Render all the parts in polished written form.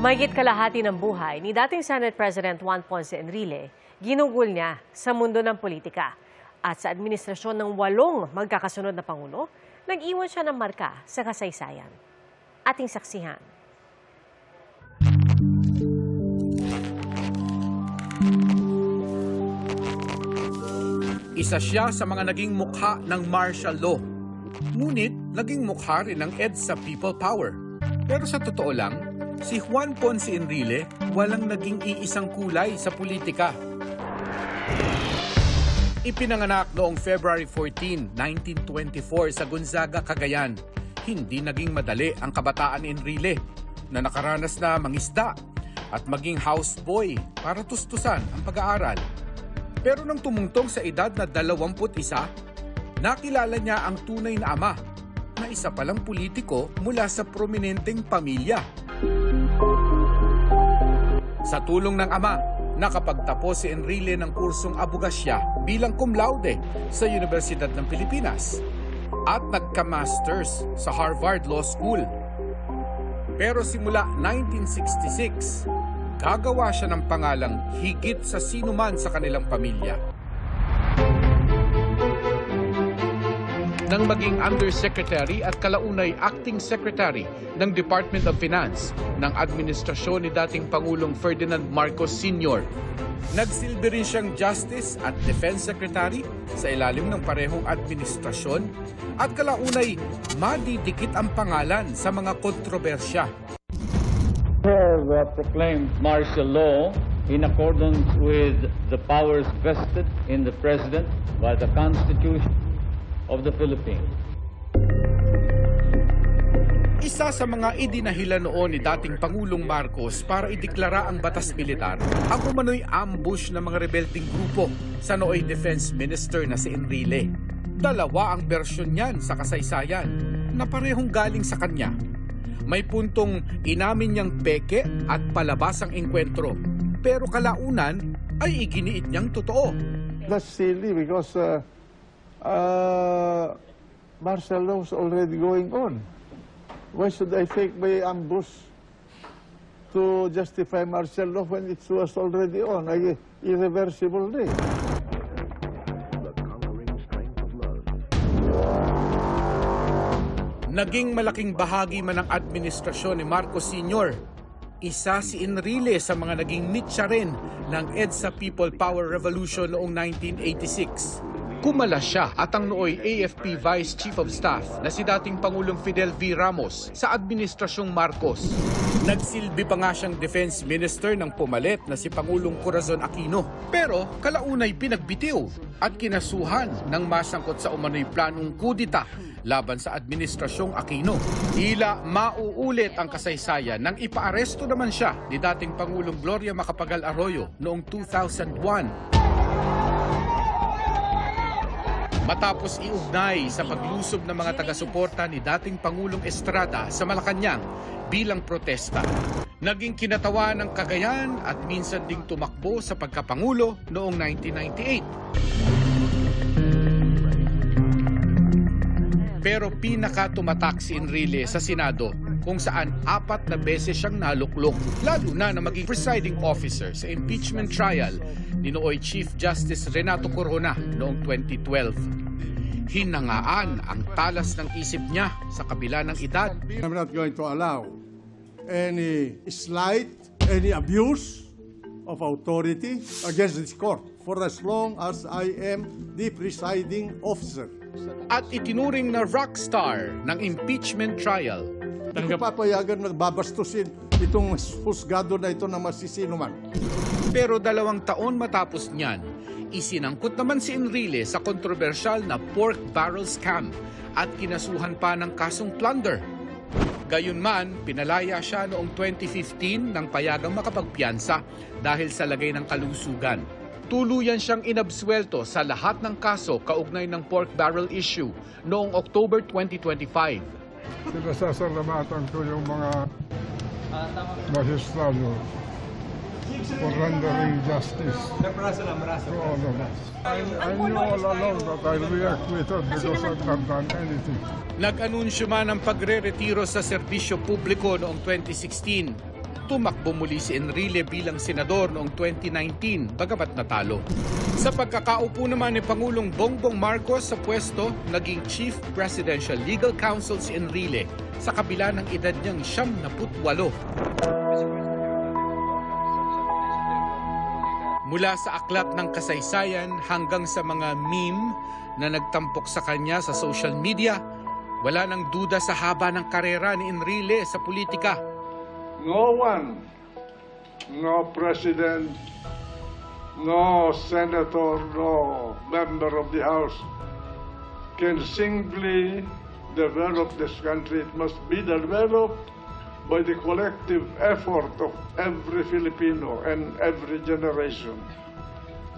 Mahigit kalahati ng buhay ni dating Senate President Juan Ponce Enrile, ginugol niya sa mundo ng politika. At sa administrasyon ng 8 magkakasunod na Pangulo, nag-iwan siya ng marka sa kasaysayan. Ating saksihan. Isa siya sa mga naging mukha ng martial law. Ngunit naging mukha rin ng EDSA People Power. Pero sa totoo lang, si Juan Ponce Enrile walang naging iisang kulay sa politika. Ipinanganak noong February 14, 1924 sa Gonzaga, Cagayan. Hindi naging madali ang kabataan ni Enrile na nakaranas na mangisda at maging houseboy para tustusan ang pag-aaral. Pero nang tumungtong sa edad na 21, nakilala niya ang tunay na ama na isa palang politiko mula sa prominenteng pamilya. Sa tulong ng ama, nakapagtapos si Enrile ng kursong abogasya bilang cum laude sa Universidad ng Pilipinas at nagka-masters sa Harvard Law School. Pero simula 1966, gagawa siya ng pangalang higit sa sinuman sa kanilang pamilya. Nang maging Undersecretary at kalaunay Acting Secretary ng Department of Finance ng administrasyon ni dating Pangulong Ferdinand Marcos Sr. Nagsilbi rin siyang Justice at Defense Secretary sa ilalim ng parehong administrasyon at kalaunay madidikit ang pangalan sa mga kontrobersya. Have proclaimed martial law in accordance with the powers vested in the President by the Constitution of the Philippines. Isa sa mga idinahilan noon ni dating Pangulong Marcos para ideklara ang batas militar, ang umano'y ambush ng mga rebelding grupo sa nooy Defense Minister na si Enrile. Dalawa ang bersyon niyan sa kasaysayan na parehong galing sa kanya. May puntong inamin niyang peke at palabas ang engkwentro, pero kalaunan ay iginiit niyang totoo. That's silly because martial law is already going on. Why should I take my ambush to justify martial law when it was already on, irreversible day? Naging malaking bahagi man ng administrasyon ni Marcos Sr. Isa si Enrile sa mga naging mitya rin ng EDSA People Power Revolution noong 1986. Kumala siya at ang nooy AFP Vice Chief of Staff na si dating Pangulong Fidel V. Ramos sa administrasyong Marcos. Nagsilbi pa nga siyang Defense Minister ng pumalit na si Pangulong Corazon Aquino. Pero kalaunay pinagbitiw at kinasuhan ng masangkot sa umano'y planong kudita laban sa administrasyong Aquino. Tila mauulit ang kasaysayan nang ipaaresto naman siya ni dating Pangulong Gloria Macapagal Arroyo noong 2001. Matapos iugnay sa paglusob ng mga taga-suporta ni dating Pangulong Estrada sa Malacanang bilang protesta. Naging kinatawa ng Cagayan at minsan ding tumakbo sa pagkapangulo noong 1998. Pero pinaka-tumatak si Enrile sa Senado kung saan 4 na beses siyang naluklok, lalo na maging presiding officer sa impeachment trial ni nooy Chief Justice Renato Corona noong 2012. Hinangaan ang talas ng isip niya sa kabila ng edad. I'm not going to allow any slight, any abuse of authority against this court for as long as I am the presiding officer. At itinuring na rockstar ng impeachment trial. Hindi ko papayagan na babastusin itong husgado na ito na masisinuman. Pero 2 taon matapos niyan, isinangkot naman si Enrile sa kontrobersyal na pork barrel scam at kinasuhan pa ng kasong plunder. Gayunman, pinalaya siya noong 2015 nang payagang makapagpiyansa dahil sa lagay ng kalusugan. Tuluyan siyang inabsuelto sa lahat ng kaso kaugnay ng pork barrel issue noong October 2025. Pinasasalamatan ko yung mga magistrado for rendering justice to all of us. I knew all along that I'll be acquitted because I've not done anything. Nag-anunsyo man ng pagre-retiro sa serbisyo publiko noong 2016. tumakbo muli si Enrile bilang senador noong 2019 bagamat natalo. Sa pagkakaupo naman ni Pangulong Bongbong Marcos sa pwesto, naging Chief Presidential Legal Counsel si Enrile sa kabila ng edad niyang 78. Mula sa aklat ng kasaysayan hanggang sa mga meme na nagtampok sa kanya sa social media, wala nang duda sa haba ng karera ni Enrile sa politika. No one, no president, no senator, no member of the House can singly develop this country. It must be developed by the collective effort of every Filipino and every generation.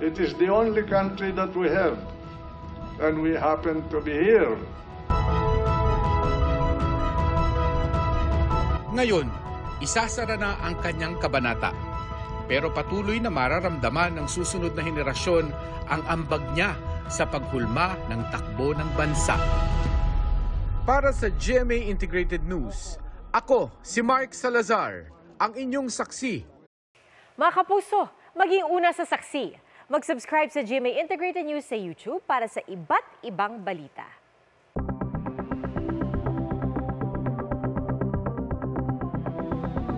It is the only country that we have, and we happen to be here. Ngayon, isasara na ang kanyang kabanata. Pero patuloy na mararamdaman ng susunod na henerasyon ang ambag niya sa paghulma ng takbo ng bansa. Para sa GMA Integrated News, ako si Mark Salazar, ang inyong saksi. Mga kapuso, maging una sa saksi. Mag-subscribe sa GMA Integrated News sa YouTube para sa iba't ibang balita.